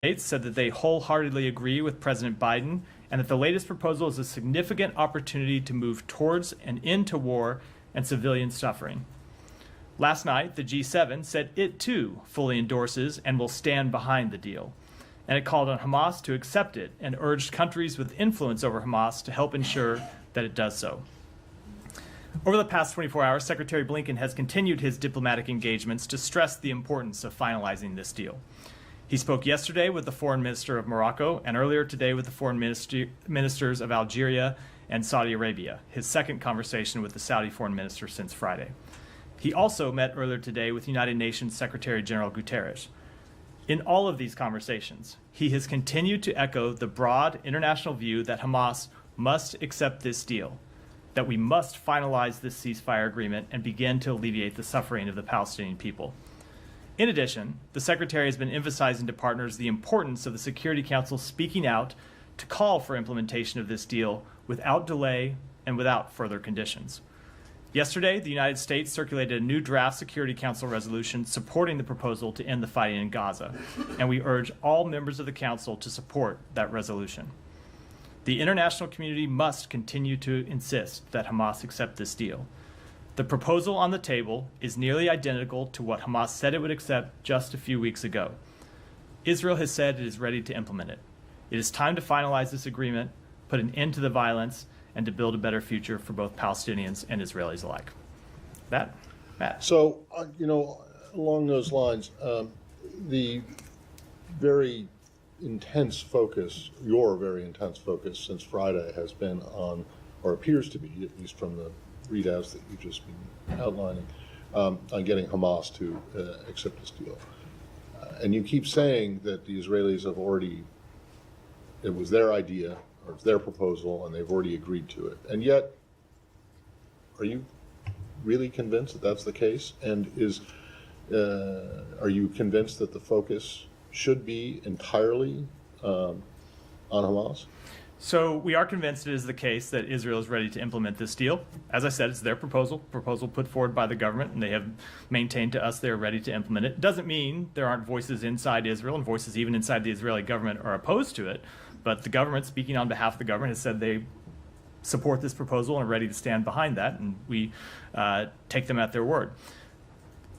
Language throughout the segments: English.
States said that they wholeheartedly agree with President Biden and that the latest proposal is a significant opportunity to move towards an end to war and civilian suffering. Last night, the G7 said it too fully endorses and will stand behind the deal. And it called on Hamas to accept it and urged countries with influence over Hamas to help ensure that it does so. Over the past 24 hours, Secretary Blinken has continued his diplomatic engagements to stress the importance of finalizing this deal. He spoke yesterday with the foreign minister of Morocco and earlier today with the foreign ministers of Algeria and Saudi Arabia, his second conversation with the Saudi foreign minister since Friday. He also met earlier today with United Nations Secretary General Guterres. In all of these conversations, he has continued to echo the broad international view that Hamas must accept this deal, that we must finalize this ceasefire agreement and begin to alleviate the suffering of the Palestinian people. In addition, the Secretary has been emphasizing to partners the importance of the Security Council speaking out to call for implementation of this deal without delay and without further conditions. Yesterday, the United States circulated a new draft Security Council resolution supporting the proposal to end the fighting in Gaza, and we urge all members of the Council to support that resolution. The international community must continue to insist that Hamas accept this deal. The proposal on the table is nearly identical to what Hamas said it would accept just a few weeks ago. Israel has said it is ready to implement it. It is time to finalize this agreement, put an end to the violence, and to build a better future for both Palestinians and Israelis alike. That, Matt. So, along those lines, the very intense focus, your very intense focus since Friday has been on, or appears to be, at least from the readouts that you've just been outlining, on getting Hamas to accept this deal. And you keep saying that the Israelis have already, it was their idea, or it's their proposal, and they've already agreed to it. And yet, are you really convinced that that's the case? And are you convinced that the focus should be entirely on Hamas? So we are convinced it is the case that Israel is ready to implement this deal. As I said, it's their proposal put forward by the government, and they have maintained to us they are ready to implement it. Doesn't mean there aren't voices inside Israel, and voices even inside the Israeli government are opposed to it. But the government, speaking on behalf of the government, has said they support this proposal and are ready to stand behind that, and we take them at their word.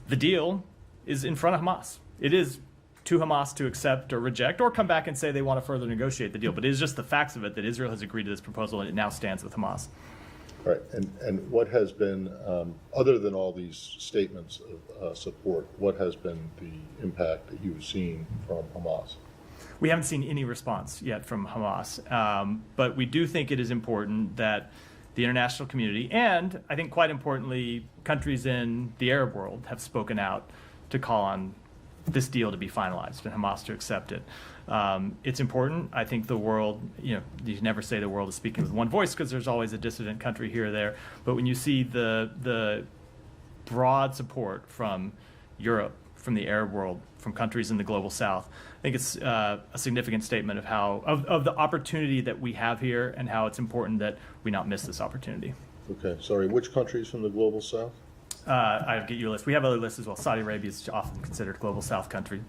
The deal is in front of Hamas. It is to Hamas to accept or reject or come back and say they want to further negotiate the deal. But it is just the facts of it that Israel has agreed to this proposal and it now stands with Hamas. Right. And what has been, other than all these statements of support, what has been the impact that you've seen from Hamas? We haven't seen any response yet from Hamas. But we do think it is important that the international community and, I think quite importantly, countries in the Arab world have spoken out to call on this deal to be finalized and Hamas to accept it. It's important. I think the world, you never say the world is speaking with one voice because there's always a dissident country here or there. But when you see the broad support from Europe, from the Arab world, from countries in the global South, I think it's a significant statement of how of the opportunity that we have here and how it's important that we not miss this opportunity. Okay, sorry, which countries from the global South? I'll get you a list. We have other lists as well. Saudi Arabia is often considered global South country.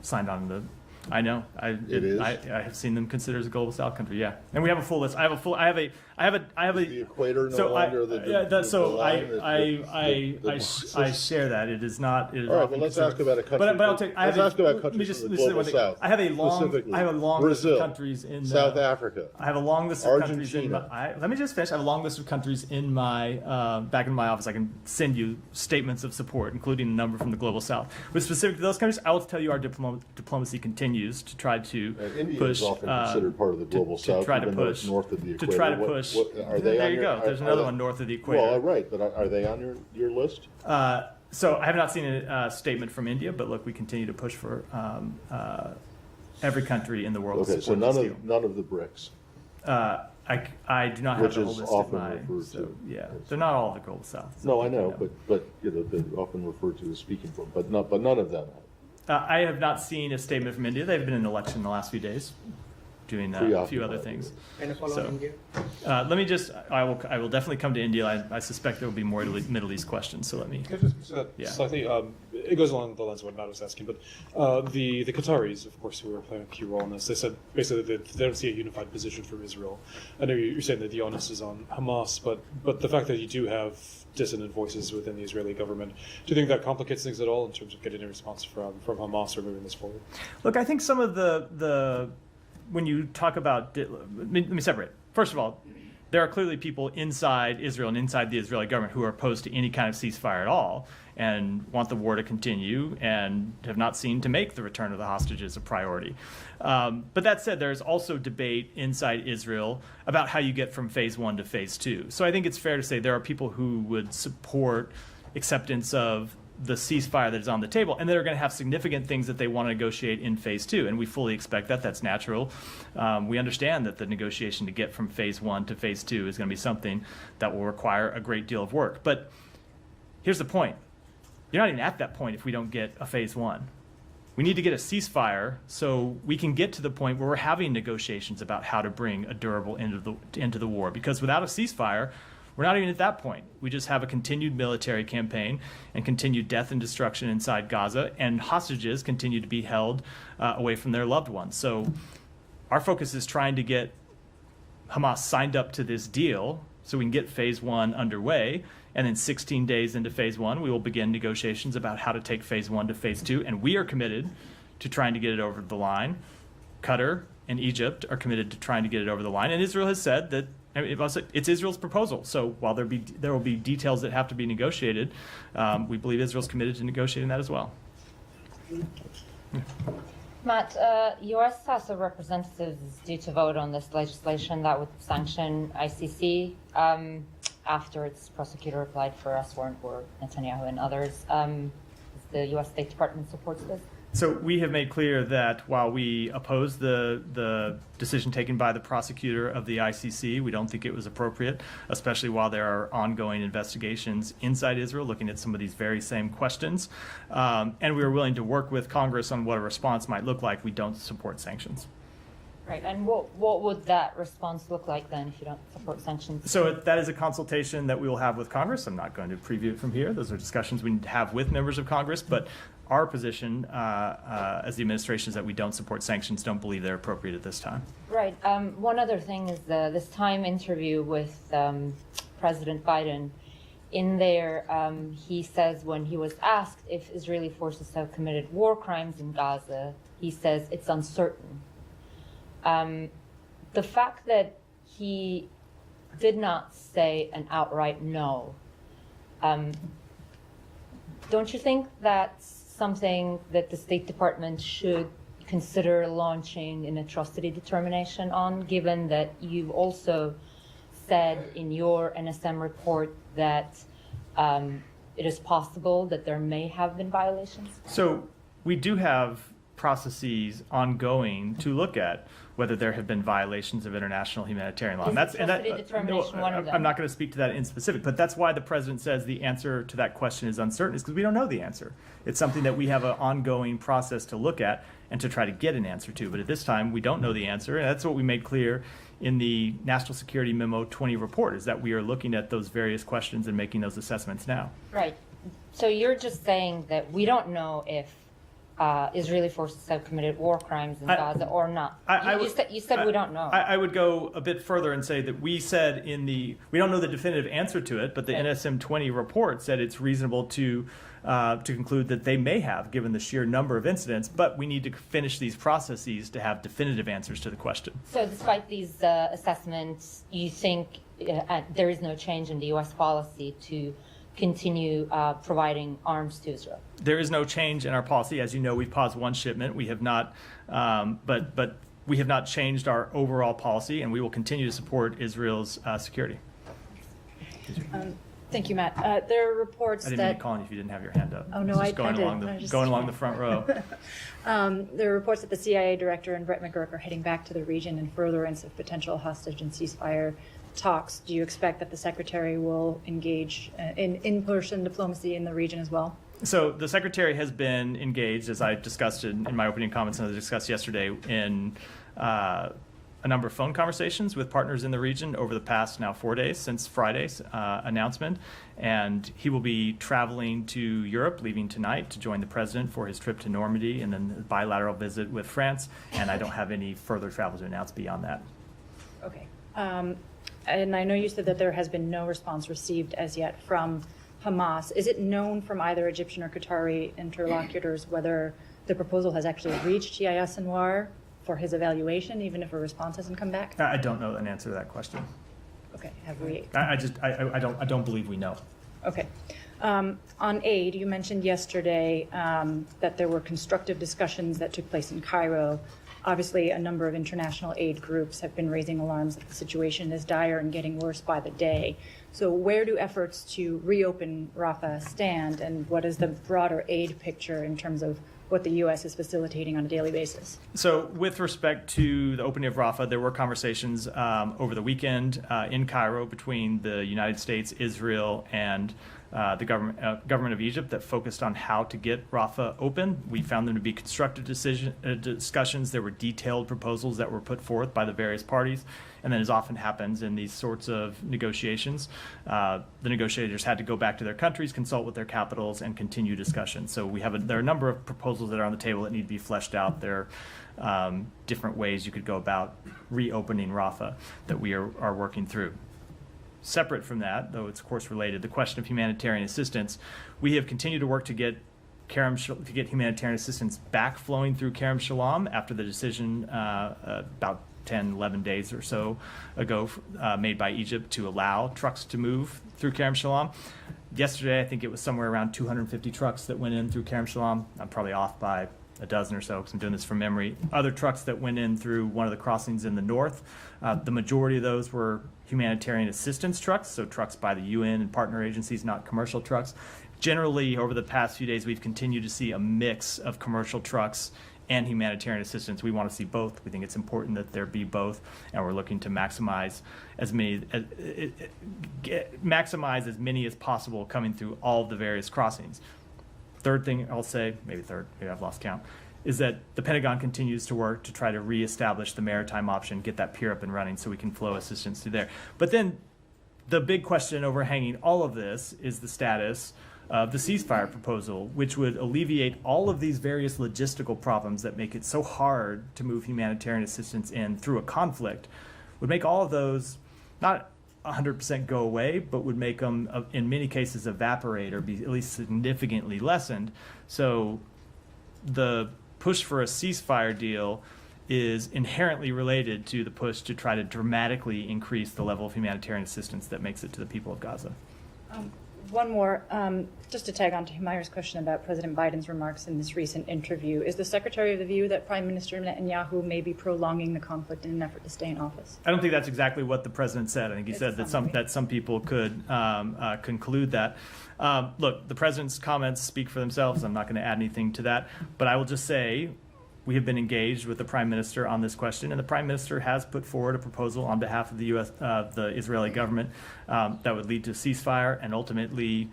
Signed on the. I know. It is. I have seen them considered as a global South country. Yeah, and we have a full list. I have a. Is the equator no longer I share that. It is not. It is all right. Well, let's ask about a country. But I'll take. Let's ask about countries from the global South. I have a long list of countries in South Africa. I have a long list of countries in my. Let me just finish. I have a long list of countries in my back in my office. I can send you statements of support, including a number from the global South. But specific to those countries, I will tell you our diplomacy continues to try to India push. Is often considered part of the global South. To try to push north of the equator. To try to push. Are they there you go. There's another one north of the equator. Well, right, but are they on your list? So I have not seen a statement from India, but look, we continue to push for every country in the world. Okay, to so support none of the BRICS. I do not have the whole list of my. To, yeah, yes. They're not all of the global South. So no, I know, but they're often referred to as speaking from, but none of them. I have not seen a statement from India. They've been in an election in the last few days, doing a few other things. And a follow on India? Let me just, I will definitely come to India. I suspect there will be more Middle East questions, so let me. Slightly, it goes along the lines of what Matt was asking, but the Qataris, of course, who are playing a key role in this, they said basically that they don't see a unified position for Israel. I know you're saying that the onus is on Hamas, but the fact that you do have dissonant voices within the Israeli government, do you think that complicates things at all in terms of getting a response from Hamas or moving this forward? Look, I think some of the when you talk about, let me separate. First of all, there are clearly people inside Israel and inside the Israeli government who are opposed to any kind of ceasefire at all and want the war to continue and have not seen to make the return of the hostages a priority. But that said, there's also debate inside Israel about how you get from phase 1 to phase 2. So I think it's fair to say there are people who would support acceptance of the ceasefire that is on the table, and they're going to have significant things that they want to negotiate in phase 2, and we fully expect that. That's natural. We understand that the negotiation to get from phase 1 to phase 2 is going to be something that will require a great deal of work. But here's the point. You're not even at that point if we don't get a phase 1. We need to get a ceasefire so we can get to the point where we're having negotiations about how to bring a durable end to the war, because without a ceasefire, we're not even at that point. We just have a continued military campaign and continued death and destruction inside Gaza, and hostages continue to be held away from their loved ones. So our focus is trying to get Hamas signed up to this deal so we can get phase 1 underway, and then 16 days into phase 1, we will begin negotiations about how to take phase 1 to phase 2, and we are committed to trying to get it over the line. Qatar and Egypt are committed to trying to get it over the line, and Israel has said that it's Israel's proposal. So while there will be details that have to be negotiated, we believe Israel's committed to negotiating that as well. Matt, U.S. House of Representatives is due to vote on this legislation that would sanction ICC after its prosecutor applied for arrest warrant for Netanyahu and others. The U.S. State Department supports this? So we have made clear that while we oppose the decision taken by the prosecutor of the ICC, we don't think it was appropriate, especially while there are ongoing investigations inside Israel looking at some of these very same questions. And we are willing to work with Congress on what a response might look like. We don't support sanctions. Right, and what would that response look like then if you don't support sanctions? So that is a consultation that we will have with Congress. I'm not going to preview it from here. Those are discussions we need to have with members of Congress, but our position as the administration is that we don't support sanctions, don't believe they're appropriate at this time. Right. One other thing is this Time interview with President Biden. In there, he says when he was asked if Israeli forces have committed war crimes in Gaza, he says it's uncertain. The fact that he did not say an outright no, don't you think that's something that the State Department should consider launching an atrocity determination on, given that you've also said in your NSM report that it is possible that there may have been violations? So we do have processes ongoing to look at whether there have been violations of international humanitarian law. I'm not going to speak to that in specific, but that's why the president says the answer to that question is uncertain, is because we don't know the answer. It's something that we have an ongoing process to look at and to try to get an answer to. But at this time, we don't know the answer, and that's what we made clear in the National Security Memo 20 report, is that we are looking at those various questions and making those assessments now. Right. So you're just saying that we don't know if Israeli forces have committed war crimes in Gaza or not. You said we don't know. I would go a bit further and say that we said we don't know the definitive answer to it, but the NSM 20 report said it's reasonable to conclude that they may have, given the sheer number of incidents, but we need to finish these processes to have definitive answers to the question. So despite these assessments, you think there is no change in the U.S. policy to continue providing arms to Israel? There is no change in our policy. As you know, we've paused one shipment. We have not, but we have not changed our overall policy, and we will continue to support Israel's security. Thank you, Matt. There are reports I didn't mean to call on you if you didn't have your hand up. Oh, no, I did. Going along the front row. There are reports that the CIA director and Brett McGurk are heading back to the region in furtherance of potential hostage and ceasefire talks. Do you expect that the secretary will engage in-person diplomacy in the region as well? So the secretary has been engaged, as I discussed in my opening comments and I discussed yesterday, in a number of phone conversations with partners in the region over the past now 4 days since Friday's announcement. And he will be traveling to Europe, leaving tonight to join the president for his trip to Normandy and then a bilateral visit with France. And I don't have any further travel to announce beyond that. Okay. And I know you said that there has been no response received as yet from Hamas. Is it known from either Egyptian or Qatari interlocutors whether the proposal has actually reached Yahya Sinwar for his evaluation, even if a response hasn't come back? I don't know an answer to that question. Okay, have we? I don't believe we know. Okay. On aid, you mentioned yesterday that there were constructive discussions that took place in Cairo. Obviously, a number of international aid groups have been raising alarms that the situation is dire and getting worse by the day. So where do efforts to reopen Rafah stand, and what is the broader aid picture in terms of what the U.S. is facilitating on a daily basis? So with respect to the opening of Rafah, there were conversations over the weekend in Cairo between the United States, Israel, and the government of Egypt that focused on how to get Rafah open. We found them to be constructive discussions. There were detailed proposals that were put forth by the various parties. And then, as often happens in these sorts of negotiations, the negotiators had to go back to their countries, consult with their capitals, and continue discussions. So there are a number of proposals that are on the table that need to be fleshed out. There are different ways you could go about reopening Rafah that we are working through. Separate from that, though it's of course related, the question of humanitarian assistance, we have continued to work to get humanitarian assistance back flowing through Kerem Shalom after the decision about 10, 11 days or so ago made by Egypt to allow trucks to move through Kerem Shalom. Yesterday, I think it was somewhere around 250 trucks that went in through Kerem Shalom. I'm probably off by a dozen or so because I'm doing this from memory. Other trucks that went in through one of the crossings in the north, the majority of those were humanitarian assistance trucks, so trucks by the UN and partner agencies, not commercial trucks. Generally, over the past few days, we've continued to see a mix of commercial trucks and humanitarian assistance. We want to see both. We think it's important that there be both, and we're looking to maximize as many as possible coming through all of the various crossings. Third thing I'll say, maybe I've lost count, is that the Pentagon continues to work to try to reestablish the maritime option, get that pier up and running so we can flow assistance through there. But then the big question overhanging all of this is the status of the ceasefire proposal, which would alleviate all of these various logistical problems that make it so hard to move humanitarian assistance in through a conflict, would make all of those not 100% go away, but would make them, in many cases, evaporate or be at least significantly lessened. So the push for a ceasefire deal is inherently related to the push to try to dramatically increase the level of humanitarian assistance that makes it to the people of Gaza. One more, just to tag on to Humayra's question about President Biden's remarks in this recent interview. Is the Secretary of the view that Prime Minister Netanyahu may be prolonging the conflict in an effort to stay in office? I don't think that's exactly what the president said. I think he said that some people could conclude that. Look, the president's comments speak for themselves. I'm not going to add anything to that. But I will just say we have been engaged with the Prime Minister on this question, and the Prime Minister has put forward a proposal on behalf of the the Israeli government that would lead to a ceasefire and ultimately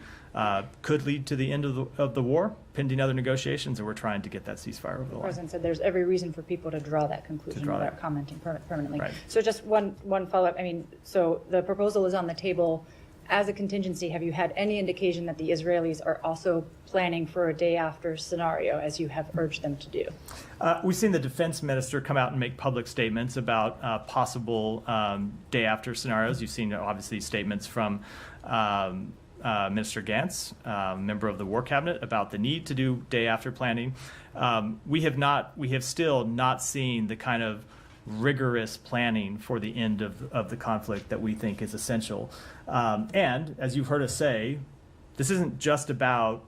could lead to the end of the war, pending other negotiations, and we're trying to get that ceasefire over the line. The President said there's every reason for people to draw that conclusion without commenting permanently. Right. So just one follow-up. I mean, so the proposal is on the table. As a contingency, have you had any indication that the Israelis are also planning for a day-after scenario, as you have urged them to do? We've seen the defense minister come out and make public statements about possible day-after scenarios. You've seen, obviously, statements from Minister Gantz, member of the War Cabinet, about the need to do day-after planning. We have still not seen the kind of rigorous planning for the end of the conflict that we think is essential. And as you've heard us say, this isn't just about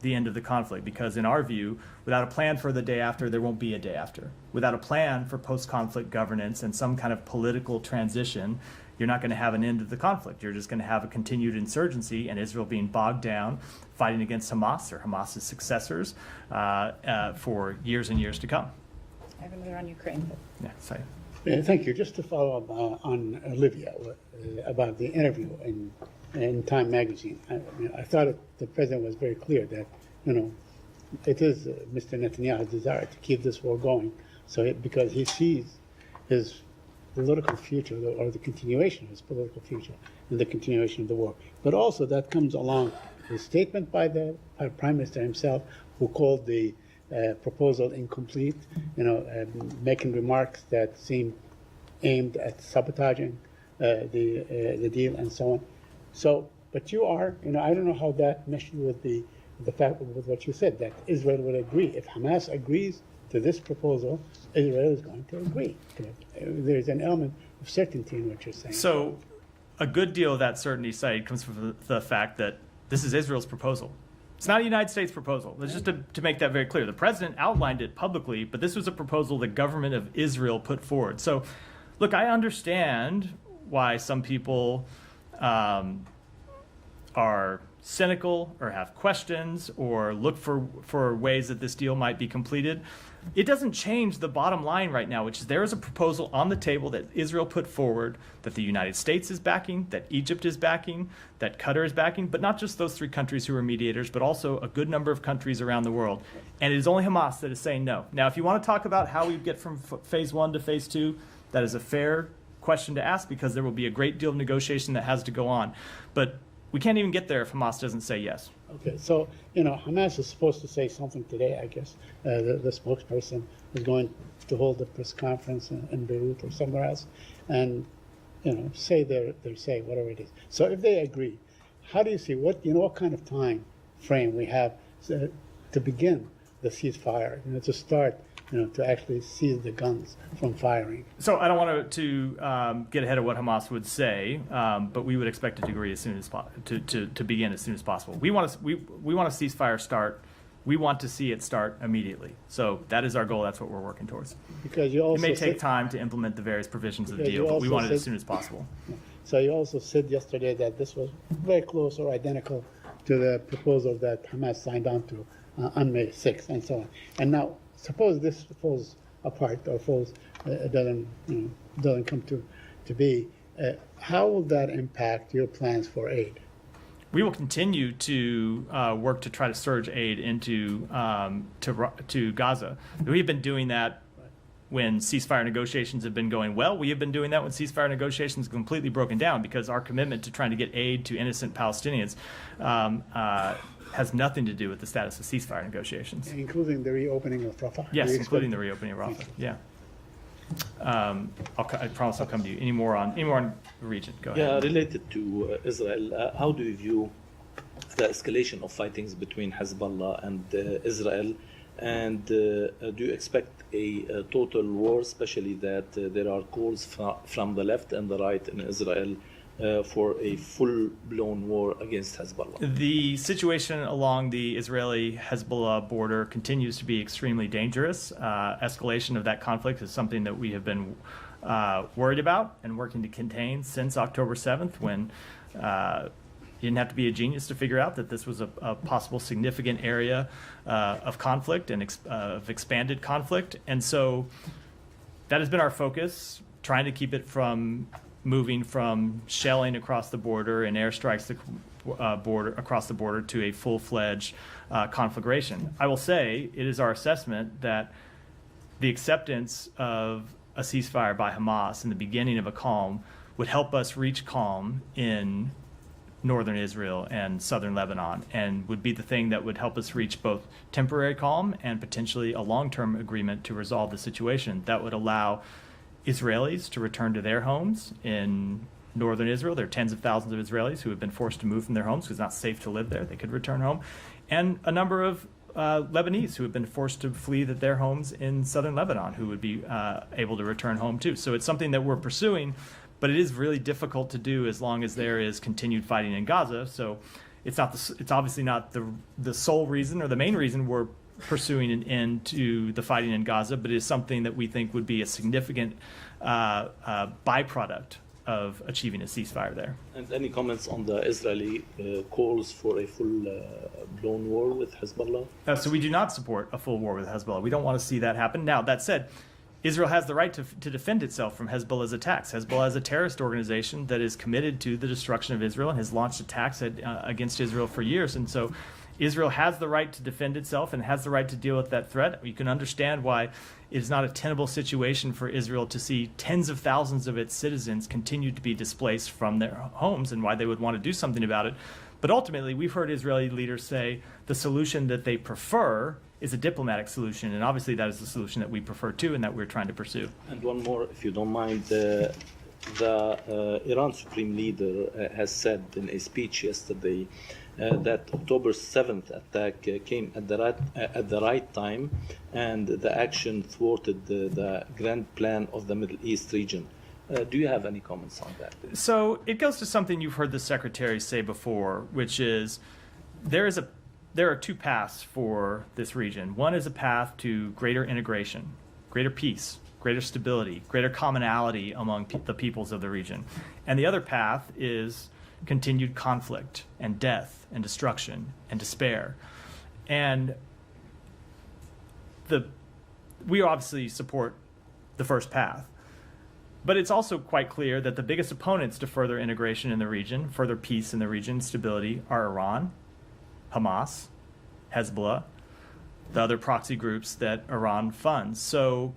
the end of the conflict, because in our view, without a plan for the day after, there won't be a day after. Without a plan for post-conflict governance and some kind of political transition, you're not going to have an end of the conflict. You're just going to have a continued insurgency and Israel being bogged down, fighting against Hamas or Hamas's successors for years and years to come. I have another on Ukraine. Yeah, sorry. Thank you. Just to follow up on Olivia about the interview in Time magazine. I thought the president was very clear that, it is Mr. Netanyahu's desire to keep this war going. So because he sees his political future or the continuation of his political future and the continuation of the war. But also that comes along with a statement by the Prime Minister himself, who called the proposal incomplete, making remarks that seem aimed at sabotaging the deal and so on. So, but you are, I don't know how that meshes with the fact with what you said, that Israel will agree. If Hamas agrees to this proposal, Israel is going to agree. There's an element of certainty in what you're saying. So a good deal of that certainty side comes from the fact that this is Israel's proposal. It's not a United States proposal. It's just to make that very clear. The president outlined it publicly, but this was a proposal the government of Israel put forward. So, look, I understand why some people are cynical or have questions or look for ways that this deal might be completed. It doesn't change the bottom line right now, which is there is a proposal on the table that Israel put forward that the United States is backing, that Egypt is backing, that Qatar is backing, but not just those three countries who are mediators, but also a good number of countries around the world. And it is only Hamas that is saying no. Now, if you want to talk about how we get from phase one to phase two, that is a fair question to ask because there will be a great deal of negotiation that has to go on. But we can't even get there if Hamas doesn't say yes. Okay, so, Hamas is supposed to say something today, I guess. The spokesperson is going to hold a press conference in Beirut or somewhere else and, say their say, whatever it is. So if they agree, how do you see what kind of time frame we have to begin the ceasefire, to start, to actually seize the guns from firing? So I don't want to get ahead of what Hamas would say, but we would expect it to agree as soon as to begin as soon as possible. We want a ceasefire start. We want to see it start immediately. So that is our goal. That's what we're working towards. Because you also it may take time to implement the various provisions of the deal, but we want it as soon as possible. So you also said yesterday that this was very close or identical to the proposal that Hamas signed on to on May 6th and so on. And now, suppose this falls apart or doesn't come to be. How will that impact your plans for aid? We will continue to work to try to surge aid into to Gaza. We have been doing that when ceasefire negotiations have been going well. We have been doing that when ceasefire negotiations have completely broken down because our commitment to trying to get aid to innocent Palestinians has nothing to do with the status of ceasefire negotiations. Including the reopening of Rafah? Yes, including the reopening of Rafah. Yeah. I promise I'll come to you. Any more on the region? Go ahead. Yeah, related to Israel, how do you view the escalation of fightings between Hezbollah and Israel? And do you expect a total war, especially that there are calls from the left and the right in Israel for a full-blown war against Hezbollah? The situation along the Israeli-Hezbollah border continues to be extremely dangerous. Escalation of that conflict is something that we have been worried about and working to contain since October 7th, when you didn't have to be a genius to figure out that this was a possible significant area of conflict and of expanded conflict. And so that has been our focus, trying to keep it from moving from shelling across the border and airstrikes across the border to a full-fledged conflagration. I will say it is our assessment that the acceptance of a ceasefire by Hamas in the beginning of a calm would help us reach calm in northern Israel and southern Lebanon, and would be the thing that would help us reach both temporary calm and potentially a long-term agreement to resolve the situation that would allow Israelis to return to their homes in northern Israel. There are tens of thousands of Israelis who have been forced to move from their homes because it's not safe to live there. They could return home. And a number of Lebanese who have been forced to flee their homes in southern Lebanon who would be able to return home too. So it's something that we're pursuing, but it is really difficult to do as long as there is continued fighting in Gaza. So it's obviously not the sole reason or the main reason we're pursuing an end to the fighting in Gaza, but it is something that we think would be a significant byproduct of achieving a ceasefire there. And any comments on the Israeli calls for a full-blown war with Hezbollah? So we do not support a full war with Hezbollah. We don't want to see that happen. Now, that said, Israel has the right to defend itself from Hezbollah's attacks. Hezbollah is a terrorist organization that is committed to the destruction of Israel and has launched attacks against Israel for years. And so Israel has the right to defend itself and has the right to deal with that threat. You can understand why it is not a tenable situation for Israel to see tens of thousands of its citizens continue to be displaced from their homes, and why they would want to do something about it. But ultimately, we've heard Israeli leaders say the solution that they prefer is a diplomatic solution, and obviously that is the solution that we prefer too, and that we're trying to pursue. And one more, if you don't mind. The Iran Supreme Leader has said in a speech yesterday that October 7th attack came at the right time, and the action thwarted the grand plan of the Middle East region. Do you have any comments on that? So it goes to something you've heard the Secretary say before, which is there are two paths for this region. One is a path to greater integration, greater peace, greater stability, greater commonality among the peoples of the region. And the other path is continued conflict and death and destruction and despair. And we obviously support the first path. But it's also quite clear that the biggest opponents to further integration in the region, further peace in the region, stability, are Iran, Hamas, Hezbollah, the other proxy groups that Iran funds. So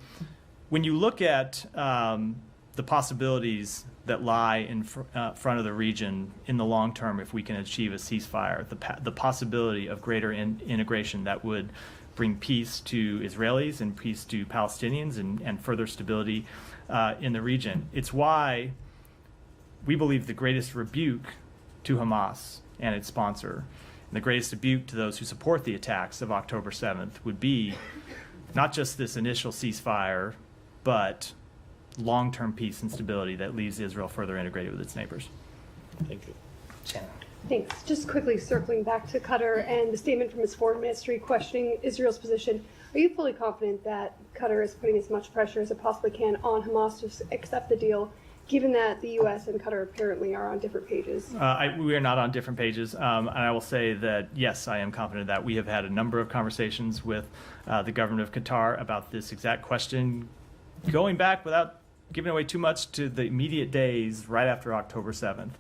when you look at the possibilities that lie in front of the region in the long term, if we can achieve a ceasefire, the possibility of greater integration that would bring peace to Israelis and peace to Palestinians and further stability in the region. It's why we believe the greatest rebuke to Hamas and its sponsor, and the greatest rebuke to those who support the attacks of October 7th would be not just this initial ceasefire, but long-term peace and stability that leaves Israel further integrated with its neighbors. Thank you. Shannon. Thanks. Just quickly circling back to Qatar and the statement from its foreign ministry questioning Israel's position. Are you fully confident that Qatar is putting as much pressure as it possibly can on Hamas to accept the deal, given that the U.S. and Qatar apparently are on different pages? We are not on different pages. And I will say that, yes, I am confident that we have had a number of conversations with the government of Qatar about this exact question, going back without giving away too much to the immediate days right after October 7th.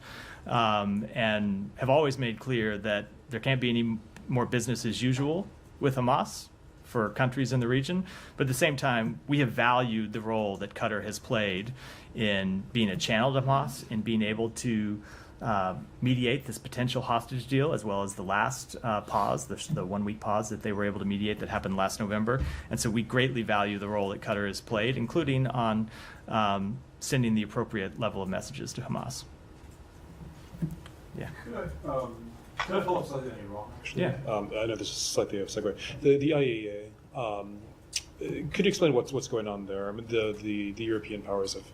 And have always made clear that there can't be any more business as usual with Hamas for countries in the region. But at the same time, we have valued the role that Qatar has played in being a channel to Hamas, in being able to mediate this potential hostage deal, as well as the last pause, the 1 week pause that they were able to mediate that happened last November. And so we greatly value the role that Qatar has played, including on sending the appropriate level of messages to Hamas. Yeah. Can I follow up slightly on Iran, actually? Yeah. I know this is slightly a segue. The IAEA, could you explain what's going on there? I mean, the European powers have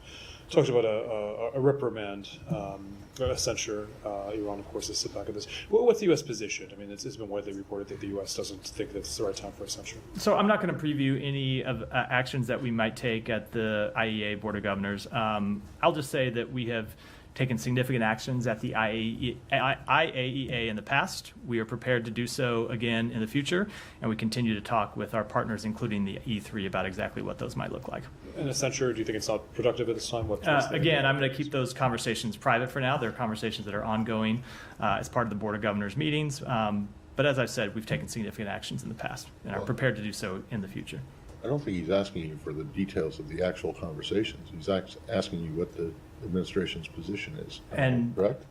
talked about a reprimand, a censure. Iran, of course, is sit back at this. What's the U.S. position? I mean, it's been widely reported that the U.S. doesn't think that it's the right time for a censure. So I'm not going to preview any of actions that we might take at the IAEA Board of Governors. I'll just say that we have taken significant actions at the IAEA in the past. We are prepared to do so again in the future, and we continue to talk with our partners, including the E3, about exactly what those might look like. And a censure, do you think it's not productive at this time? Again, I'm going to keep those conversations private for now. They're conversations that are ongoing as part of the Board of Governors meetings. But as I've said, we've taken significant actions in the past and are prepared to do so in the future. I don't think he's asking you for the details of the actual conversations. He's asking you what the administration's position is. And correct?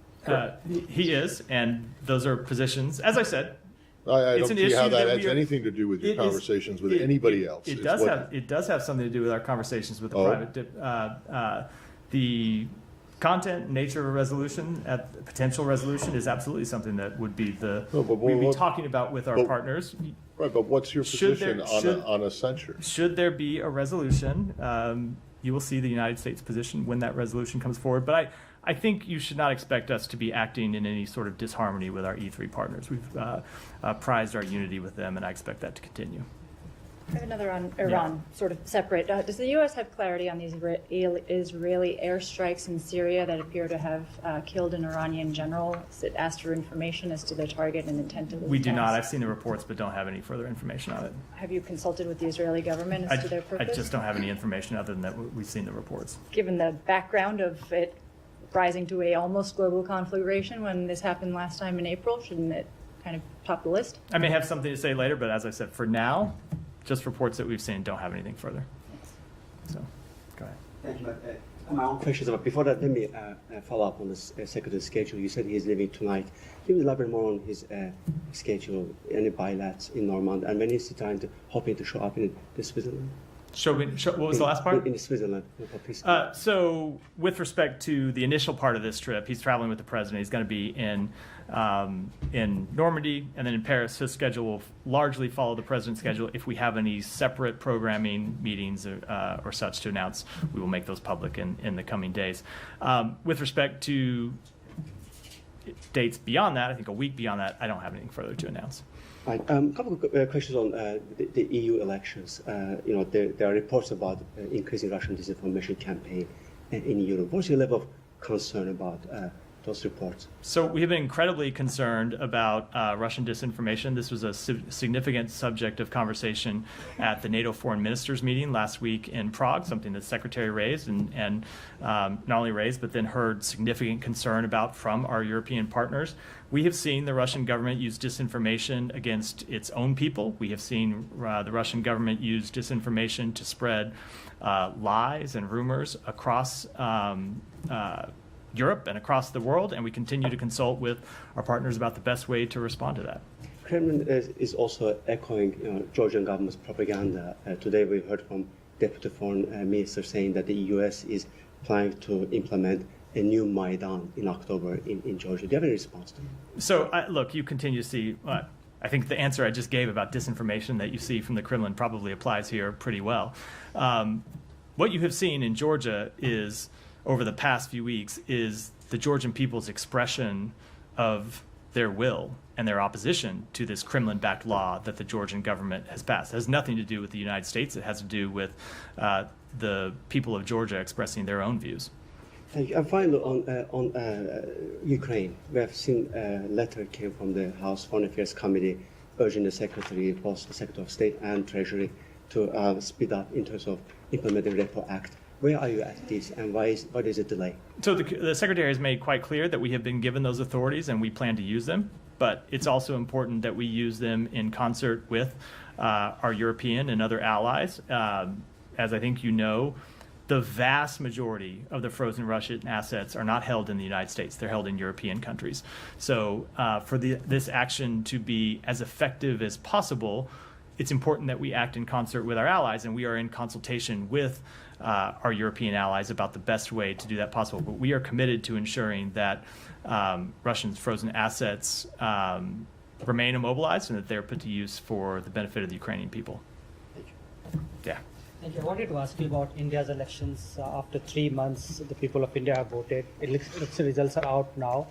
He is, and those are positions. As I said, I it's don't an see how issue that that adds we are- anything to do with your it is- conversations with anybody else. It It's does what- have something to do with our conversations with the Oh. private. The content and nature of a resolution, potential resolution, is absolutely something that would be No, but we'd be what- talking about with our but- partners. Right, but what's your Should position there- on a censure? Should there be a resolution, you will see the United States position when that resolution comes forward. But I think you should not expect us to be acting in any sort of disharmony with our E3 partners. We've prized our unity with them, and I expect that to continue. I have another on Iran, sort of separate. Does the U.S. have clarity on these Israeli airstrikes in Syria that appear to have killed an Iranian general? Is it asked for information as to the target and intent of the We do not. attacks? I've seen the reports, but don't have any further information on it. Have you consulted with the Israeli government as to their I purpose? just don't have any information other than that we've seen the reports. Given the background of it rising to a almost global conflagration when this happened last time in April, shouldn't it kind of top the list? I may have something to say later, but as I said, for now, just reports that we've seen, don't have anything further. So, go ahead. Thank you. My own questions, but before that, let me follow up on the secretary's schedule. You said he's leaving tonight. Can you elaborate more on his schedule, any bilats in Normand, and when is he hoping to show up in Switzerland? What was the last part? In Switzerland. So, with respect to the initial part of this trip, he's traveling with the president. He's going to be in Normandy and then in Paris. His schedule will largely follow the president's schedule. If we have any separate programming meetings or such to announce, we will make those public in the coming days. With respect to dates beyond that, I think a week beyond that, I don't have anything further to announce. Right. A couple of questions on the EU elections. There are reports about increasing Russian disinformation campaign in Europe. What's your level of concern about those reports? So we have been incredibly concerned about Russian disinformation. This was a significant subject of conversation at the NATO foreign ministers meeting last week in Prague, something the Secretary raised and not only raised, but then heard significant concern about from our European partners. We have seen the Russian government use disinformation against its own people. We have seen the Russian government use disinformation to spread lies and rumors across Europe and across the world, and we continue to consult with our partners about the best way to respond to that. Kremlin is also echoing Georgian government's propaganda. Today we heard from Deputy Foreign Minister saying that the U.S. is planning to implement a new Maidan in October in Georgia. Do you have any response to that? So, look, you continue to see, I think the answer I just gave about disinformation that you see from the Kremlin probably applies here pretty well. What you have seen in Georgia is, over the past few weeks, is the Georgian people's expression of their will and their opposition to this Kremlin-backed law that the Georgian government has passed. It has nothing to do with the United States. It has to do with the people of Georgia expressing their own views. Thank you. And finally, on Ukraine, we have seen a letter came from the House Foreign Affairs Committee urging the Secretary, both the Secretary of State and Treasury, to speed up in terms of implementing the Repo Act. Where are you at this, and why is it delay? So the Secretary has made quite clear that we have been given those authorities and we plan to use them, but it's also important that we use them in concert with our European and other allies. As I think you know, the vast majority of the frozen Russian assets are not held in the United States. They're held in European countries. So for this action to be as effective as possible, it's important that we act in concert with our allies, and we are in consultation with our European allies about the best way to do that possible. But we are committed to ensuring that Russia's frozen assets remain immobilized and that they're put to use for the benefit of the Ukrainian people. Thank you. Yeah. Thank you. I wanted to ask you about India's elections. After 3 months, the people of India have voted. Election results are out now.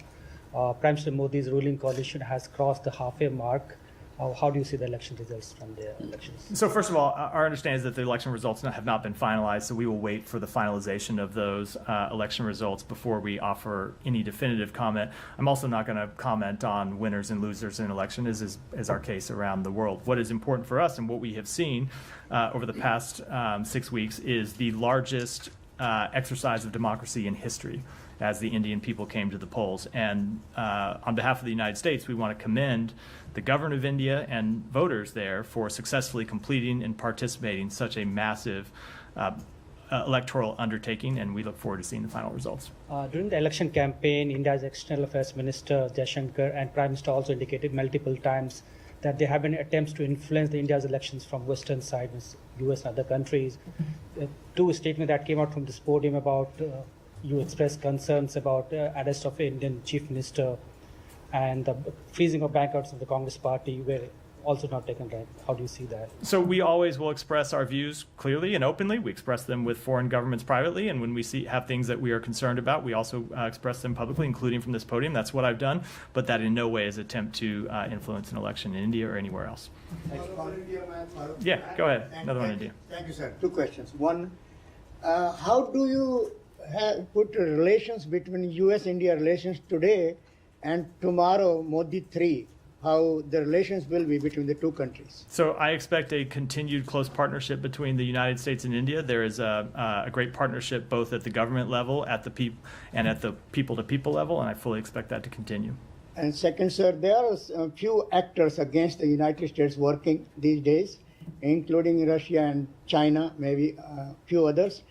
Prime Minister Modi's ruling coalition has crossed the halfway mark. How do you see the election results from the elections? So first of all, our understanding is that the election results have not been finalized, so we will wait for the finalization of those election results before we offer any definitive comment. I'm also not going to comment on winners and losers in an election, as is our case around the world. What is important for us and what we have seen over the past 6 weeks is the largest exercise of democracy in history as the Indian people came to the polls. And on behalf of the United States, we want to commend the government of India and voters there for successfully completing and participating in such a massive electoral undertaking, and we look forward to seeing the final results. During the election campaign, India's External Affairs Minister Jaishankar and Prime Minister also indicated multiple times that there have been attempts to influence the India's elections from Western side, US and other countries. Two statements that came out from this podium about you expressed concerns about arrest of Indian Chief Minister and the freezing of bank accounts of the Congress Party were also not taken right. How do you see that? So we always will express our views clearly and openly. We express them with foreign governments privately, and when we have things that we are concerned about, we also express them publicly, including from this podium. That's what I've done, but that in no way is an attempt to influence an election in India or anywhere else. Yeah, go ahead. Another one in India. Thank you, sir. Two questions. One, how do you put relations between U.S.-India relations today and tomorrow, Modi 3, how the relations will be between the two countries? So I expect a continued close partnership between the United States and India. There is a great partnership both at the government level, at the and at the people-to-people level, and I fully expect that to continue. And second, sir, there are a few actors against the United States working these days, including Russia and China, maybe a few others.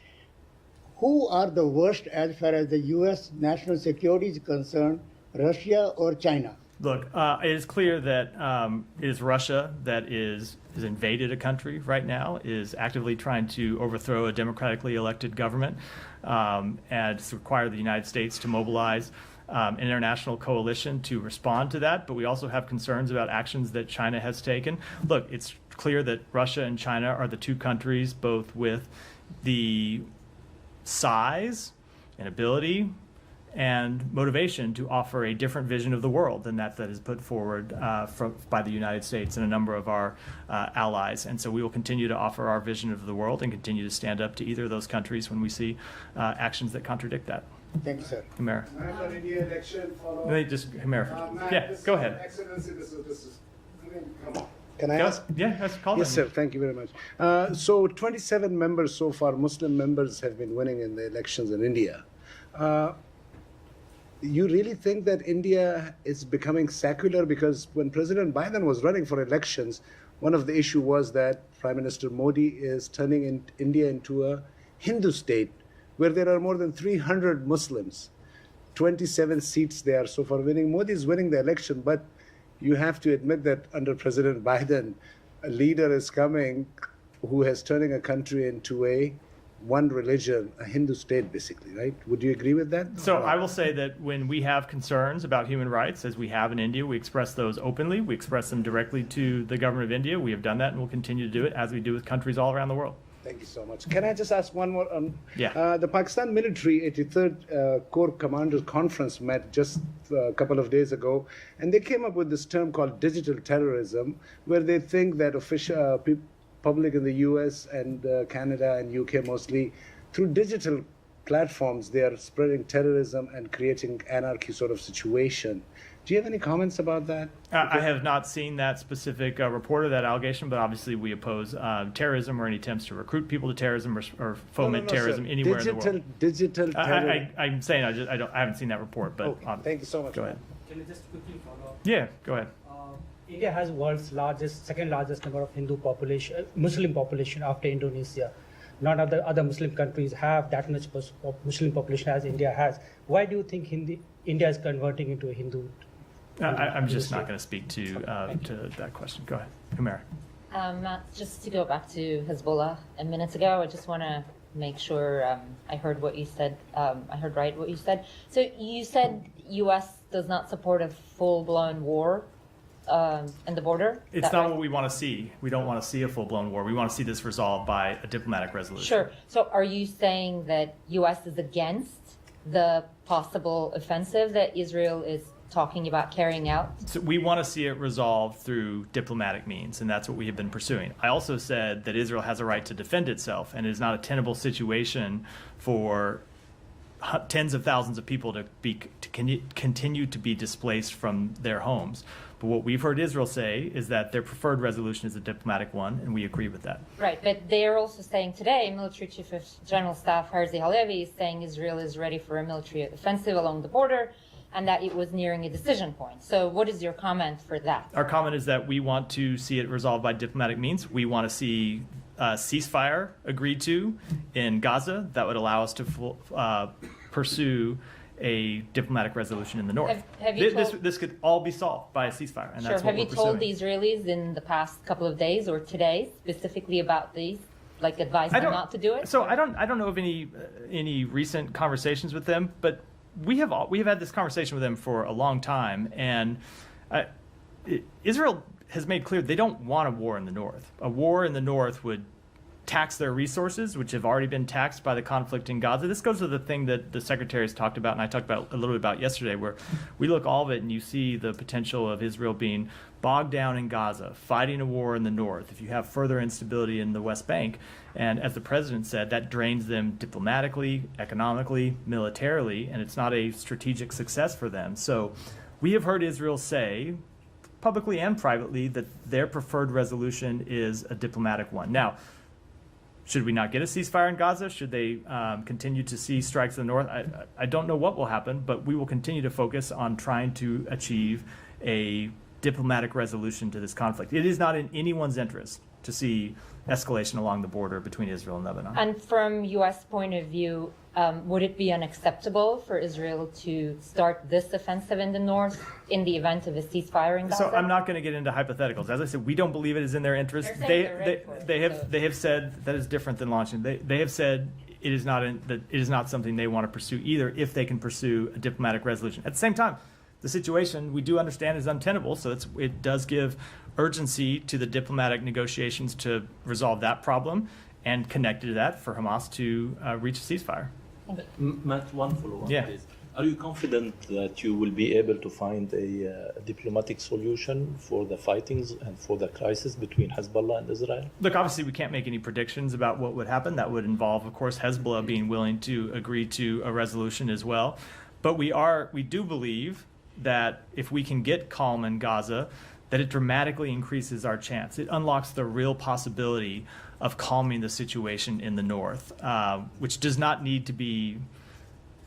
Who are the worst as far as the U.S. national security is concerned, Russia or China? Look, it is clear that it is Russia that has invaded a country right now, is actively trying to overthrow a democratically elected government, and it's required the United States to mobilize an international coalition to respond to that. But we also have concerns about actions that China has taken. Look, it's clear that Russia and China are the two countries, both with the size and ability and motivation to offer a different vision of the world than that is put forward by the United States and a number of our allies. And so we will continue to offer our vision of the world and continue to stand up to either of those countries when we see actions that contradict that. Thank you, sir. Humera. India election follow. Let me just, Humera. Yeah, go ahead. Excellency, this is, I mean, come on. Can I ask? Yeah, let's call Yes, them. sir. Thank you very much. So 27 members so far, Muslim members, have been winning in the elections in India. You really think that India is becoming secular? Because when President Biden was running for elections, one of the issues was that Prime Minister Modi is turning India into a Hindu state where there are more than 300 Muslims. 27 seats they are so far winning. Modi is winning the election, but you have to admit that under President Biden, a leader is coming who is turning a country into a one religion, a Hindu state, basically, right? Would you agree with that? So I will say that when we have concerns about human rights, as we have in India, we express those openly. We express them directly to the government of India. We have done that and will continue to do it as we do with countries all around the world. Thank you so much. Can I just ask one more? Yeah. The Pakistan military 83rd Corps Commanders Conference met just a couple of days ago, and they came up with this term called digital terrorism, where they think that public in the US and Canada and UK mostly, through digital platforms, they are spreading terrorism and creating anarchy sort of situation. Do you have any comments about that? I have not seen that specific report or that allegation, but obviously we oppose terrorism or any attempts to recruit people to terrorism or foment terrorism sir. anywhere in the world. Digital terrorism. I'm saying I haven't seen that report, but Okay. Thank you so much. Go ahead. Can you just quickly follow up? Yeah, go ahead. India has world's second largest number of Muslim population after Indonesia. None of the other Muslim countries have that much Muslim population as India has. Why do you think India is converting into a Hindu? I'm just not going to speak to that question. Go ahead, Humera. Just to go back to Hezbollah a minute ago, I just want to make sure I heard what you said. I heard right what you said. So you said U.S. does not support a full-blown war in the border? It's not what we want to see. We don't want to see a full-blown war. We want to see this resolved by a diplomatic resolution. Sure. So are you saying that U.S. is against the possible offensive that Israel is talking about carrying out? So we want to see it resolved through diplomatic means, and that's what we have been pursuing. I also said that Israel has a right to defend itself, and it is not a tenable situation for tens of thousands of people to continue to be displaced from their homes. But what we've heard Israel say is that their preferred resolution is a diplomatic one, and we agree with that. Right, but they're also saying today, Military Chief of General Staff Herzi Halevi is saying Israel is ready for a military offensive along the border, and that it was nearing a decision point. So what is your comment for that? Our comment is that we want to see it resolved by diplomatic means. We want to see a ceasefire agreed to in Gaza that would allow us to pursue a diplomatic resolution in the north. Have you this could all be solved by a ceasefire, and sure. that's what Have you we're told pursuing. the Israelis in the past couple of days or today specifically about these, like advise them not to do it? So I don't know of any recent conversations with them, but we have had this conversation with them for a long time, and Israel has made clear they don't want a war in the north. A war in the north would tax their resources, which have already been taxed by the conflict in Gaza. This goes to the thing that the secretary has talked about, and I talked about a little bit about yesterday, where we look all of it and you see the potential of Israel being bogged down in Gaza, fighting a war in the north. If you have further instability in the West Bank, and as the president said, that drains them diplomatically, economically, militarily, and it's not a strategic success for them. So we have heard Israel say, publicly and privately, that their preferred resolution is a diplomatic one. Now, should we not get a ceasefire in Gaza? Should they continue to see strikes in the north? I don't know what will happen, but we will continue to focus on trying to achieve a diplomatic resolution to this conflict. It is not in anyone's interest to see escalation along the border between Israel and Lebanon. And from U.S. point of view, would it be unacceptable for Israel to start this offensive in the north in the event of a ceasefire in Gaza? So I'm not going to get into hypotheticals. As I said, we don't believe it is in their interest. They're saying they're ready for it, They have said that is different than launching. They have said it is not something they want to pursue either if they can pursue a diplomatic resolution. At the same time, the situation we do understand is untenable, so it does give urgency to the diplomatic negotiations to resolve that problem, and connected to that for Hamas to reach a ceasefire. Matt, one follow-up, Yeah. please. Are you confident that you will be able to find a diplomatic solution for the fightings and for the crisis between Hezbollah and Israel? Look, obviously, we can't make any predictions about what would happen. That would involve, of course, Hezbollah being willing to agree to a resolution as well. But we do believe that if we can get calm in Gaza, that it dramatically increases our chance. It unlocks the real possibility of calming the situation in the north, which does not need to be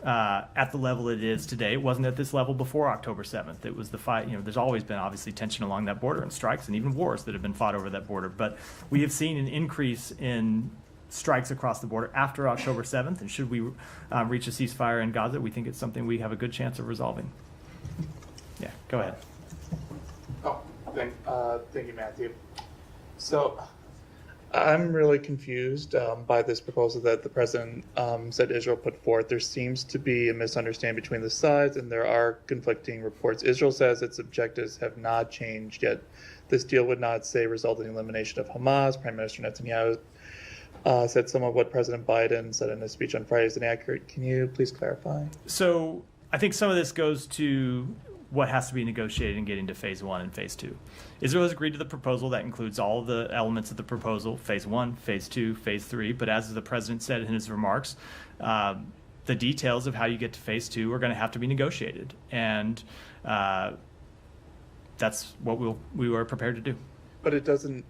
at the level it is today. It wasn't at this level before October 7th. It was the fight, there's always been obviously tension along that border and strikes and even wars that have been fought over that border. But we have seen an increase in strikes across the border after October 7th. And should we reach a ceasefire in Gaza, we think it's something we have a good chance of resolving. Yeah, go ahead. Oh, thank you, Matthew. So I'm really confused by this proposal that the president said Israel put forth. There seems to be a misunderstanding between the sides, and there are conflicting reports. Israel says its objectives have not changed yet. This deal would not say result in the elimination of Hamas. Prime Minister Netanyahu said some of what President Biden said in his speech on Friday is inaccurate. Can you please clarify? So I think some of this goes to what has to be negotiated in getting to phase 1 and phase 2. Israel has agreed to the proposal that includes all of the elements of the proposal, phase 1, phase 2, phase 3. But as the president said in his remarks, the details of how you get to phase 2 are going to have to be negotiated. And that's what we were prepared to do. But it doesn't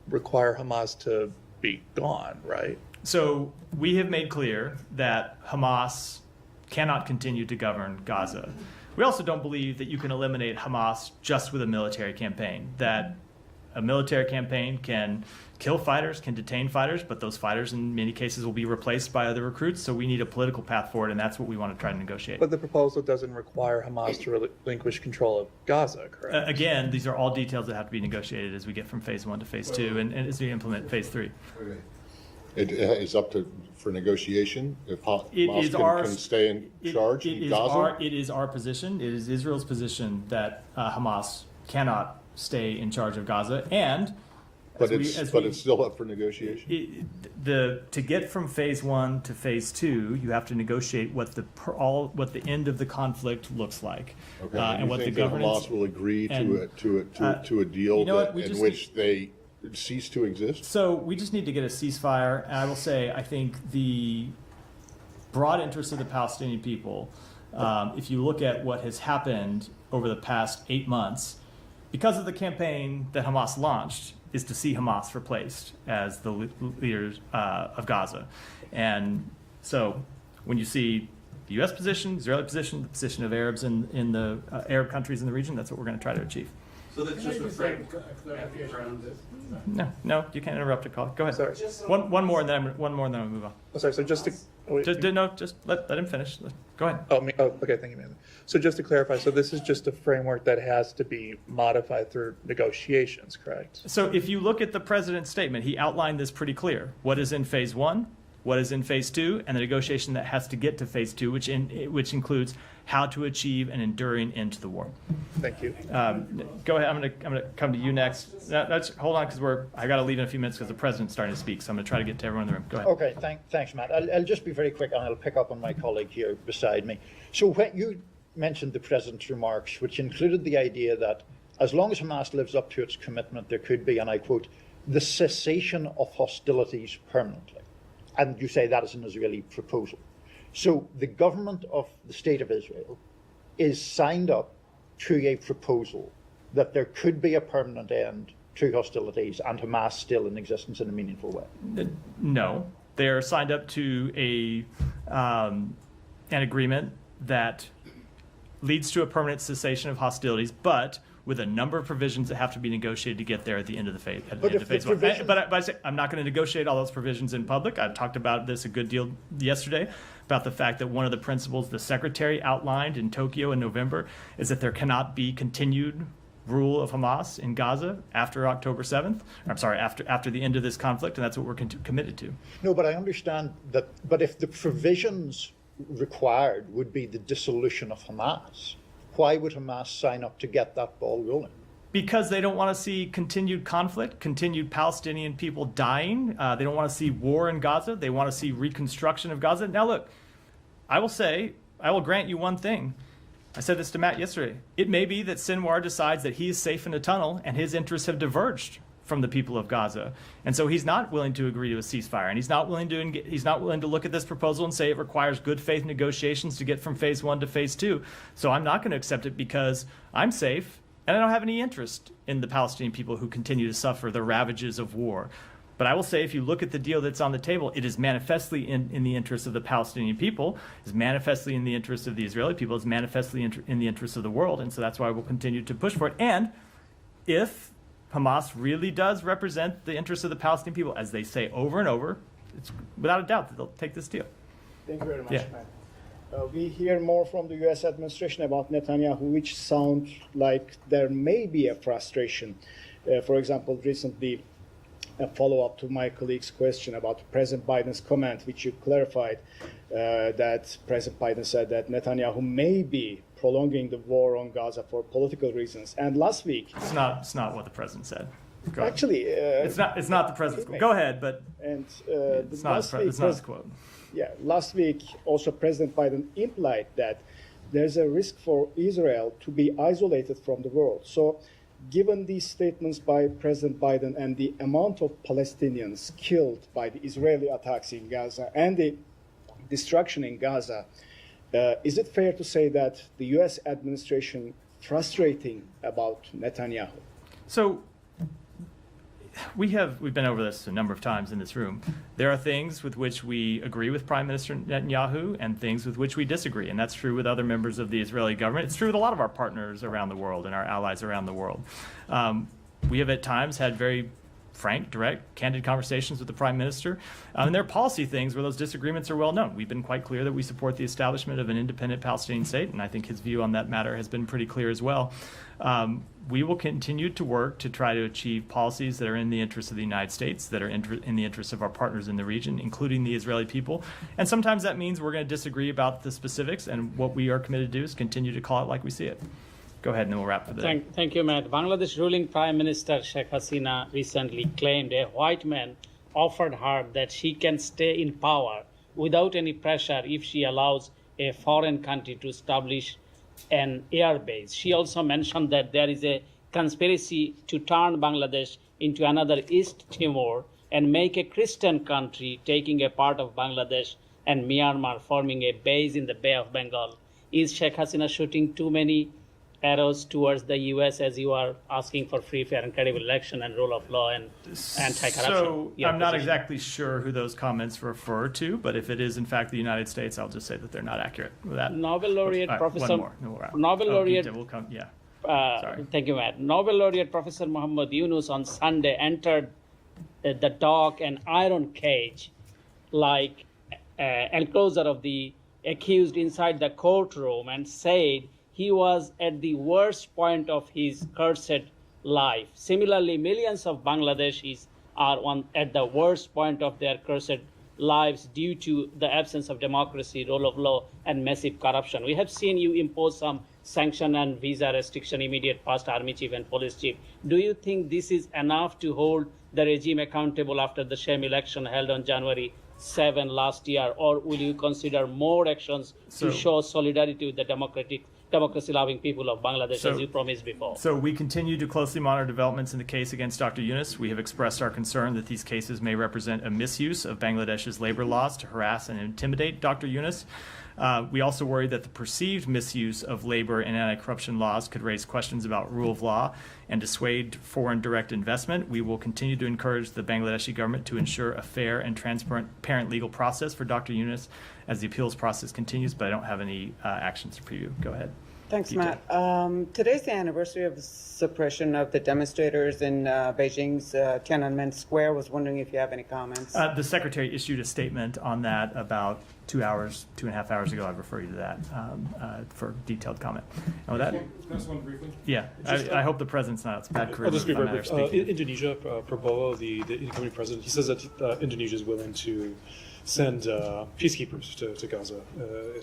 require Hamas to be gone, right? So we have made clear that Hamas cannot continue to govern Gaza. We also don't believe that you can eliminate Hamas just with a military campaign, that a military campaign can kill fighters, can detain fighters, but those fighters in many cases will be replaced by other recruits, so we need a political path forward, and that's what we want to try to negotiate. But the proposal doesn't require Hamas to relinquish control of Gaza, correct? Again, these are all details that have to be negotiated as we get from phase 1 to phase 2 and as we implement phase 3. It is up for negotiation if Hamas can stay in charge in Gaza? It is our position, it is Israel's position that Hamas cannot stay in charge of Gaza, and But it's still up for negotiation? To get from phase 1 to phase 2, you have to negotiate what the end of the conflict looks like. Okay. And what the think that governance Hamas will agree to a deal in which they cease to exist? So we just need to get a ceasefire, and I will say I think the broad interest of the Palestinian people, if you look at what has happened over the past 8 months, because of the campaign that Hamas launched, is to see Hamas replaced as the leaders of Gaza. And so when you see the U.S. position, Israeli position, the position of Arabs in the Arab countries in the region, that's what we're going to try to achieve. So that's just a clarification around this. No, you can't interrupt a call. Go ahead. Sorry. One more, and then I'm going to move on. Oh, sorry. So just to Just let him finish. Go ahead. Okay. Thank you, man. So just to clarify, so this is just a framework that has to be modified through negotiations, correct? So if you look at the president's statement, he outlined this pretty clear. What is in phase 1, what is in phase 2, and the negotiation that has to get to phase 2, which includes how to achieve an enduring end to the war. Thank you. Go ahead. I'm gonna come to you next. Hold on, because I got to leave in a few minutes because the president's starting to speak. So I'm gonna try to get to everyone in the room. Go ahead. Okay. Thanks, Matt. I'll just be very quick, and I'll pick up on my colleague here beside me. So when you mentioned the president's remarks, which included the idea that as long as Hamas lives up to its commitment, there could be, and I quote, the cessation of hostilities permanently. And you say that is an Israeli proposal. So the government of the State of Israel is signed up to a proposal that there could be a permanent end to hostilities and Hamas still in existence in a meaningful way. No, they're signed up to an agreement that leads to a permanent cessation of hostilities, but with a number of provisions that have to be negotiated to get there at the end of the phase. But if the phase one. provisions- But I say I'm not going to negotiate all those provisions in public. I talked about this a good deal yesterday about the fact that one of the principles the Secretary outlined in Tokyo in November is that there cannot be continued rule of Hamas in Gaza after October 7th. I'm sorry, after the end of this conflict, and that's what we're committed to. No, but I understand that. But if the provisions required would be the dissolution of Hamas, why would Hamas sign up to get that ball rolling? Because they don't want to see continued conflict, continued Palestinian people dying. They don't want to see war in Gaza. They want to see reconstruction of Gaza. Now, look, I will grant you one thing. I said this to Matt yesterday. It may be that Sinwar decides that he is safe in a tunnel and his interests have diverged from the people of Gaza. And so he's not willing to agree to a ceasefire. And he's not willing to look at this proposal and say it requires good faith negotiations to get from phase 1 to phase 2. So I'm not going to accept it because I'm safe and I don't have any interest in the Palestinian people who continue to suffer the ravages of war. But I will say, if you look at the deal that's on the table, it is manifestly in the interest of the Palestinian people, is manifestly in the interest of the Israeli people, is manifestly in the interest of the world. And so that's why we'll continue to push for it. And if Hamas really does represent the interests of the Palestinian people, as they say over and over, it's without a doubt that they'll take this deal. Thank you very much, Yeah. Matt. We hear more from the U.S. administration about Netanyahu, which sound like there may be a frustration. For example, recently, a follow-up to my colleague's question about President Biden's comment, which you clarified, that President Biden said that Netanyahu may be prolonging the war on Gaza for political reasons. And last week, It's not what the president said. Go ahead. actually, It's not the president's quote. Go ahead, but and it's not his quote. Yeah, last week also President Biden implied that there's a risk for Israel to be isolated from the world. So given these statements by President Biden and the amount of Palestinians killed by the Israeli attacks in Gaza and the destruction in Gaza, is it fair to say that the U.S. administration frustrating about Netanyahu? So we've been over this a number of times in this room. There are things with which we agree with Prime Minister Netanyahu and things with which we disagree, and that's true with other members of the Israeli government. It's true with a lot of our partners around the world and our allies around the world. We have at times had very frank, direct, candid conversations with the Prime Minister, and there are policy things where those disagreements are well known. We've been quite clear that we support the establishment of an independent Palestinian state, and I think his view on that matter has been pretty clear as well. We will continue to work to try to achieve policies that are in the interest of the United States, that are in the interest of our partners in the region, including the Israeli people. And sometimes that means we're going to disagree about the specifics, and what we are committed to do is continue to call it like we see it. Go ahead, and then we'll wrap for the day. Thank you, Matt. Bangladesh ruling Prime Minister Sheikh Hasina recently claimed a white man offered her that she can stay in power without any pressure if she allows a foreign country to establish an air base. She also mentioned that there is a conspiracy to turn Bangladesh into another East Timor and make a Christian country, taking a part of Bangladesh and Myanmar, forming a base in the Bay of Bengal. Is Sheikh Hasina shooting too many arrows towards the U.S. as you are asking for free, fair, and credible election and rule of law and anti-corruption? So I'm not exactly sure who those comments refer to, but if it is in fact the United States, I'll just say that they're not accurate. With that, Nobel laureate right, Professor. One more. No, we'll wrap. Nobel laureate. We'll come. Yeah. Sorry. Thank you, Matt. Nobel laureate Professor Muhammad Yunus on Sunday entered the dock and iron cage, like enclosure of the accused inside the courtroom, and said he was at the worst point of his cursed life. Similarly, millions of Bangladeshis are at the worst point of their cursed lives due to the absence of democracy, rule of law, and massive corruption. We have seen you impose some sanction and visa restriction, immediate past army chief and police chief. Do you think this is enough to hold the regime accountable after the sham election held on January 7 last year, or will you consider more actions to show solidarity with the democracy-loving people of Bangladesh, as you promised before? So we continue to closely monitor developments in the case against Dr. Yunus. We have expressed our concern that these cases may represent a misuse of Bangladesh's labor laws to harass and intimidate Dr. Yunus. We also worry that the perceived misuse of labor and anti-corruption laws could raise questions about rule of law and dissuade foreign direct investment. We will continue to encourage the Bangladeshi government to ensure a fair and transparent legal process for Dr. Yunus as the appeals process continues, but I don't have any actions to preview. Go ahead. Thanks, detail. Matt. Today's the anniversary of the suppression of the demonstrators in Beijing's Tiananmen Square. Was wondering if you have any comments. The Secretary issued a statement on that about 2.5 hours ago. I'd refer you to that for detailed comment. And with that, Last one briefly. yeah, I hope the President's not. It's bad career. I'll just be very brief. Speaking. Indonesia, Prabowo, the incoming president, he says that Indonesia is willing to send peacekeepers to Gaza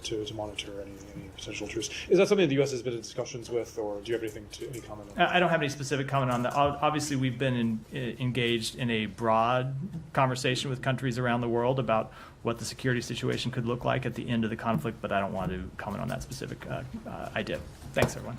to monitor any potential truce. Is that something the U.S. has been in discussions with, or do you have any comment on? I don't have any specific comment on that. Obviously, we've been engaged in a broad conversation with countries around the world about what the security situation could look like at the end of the conflict, but I don't want to comment on that specific idea. Thanks, everyone.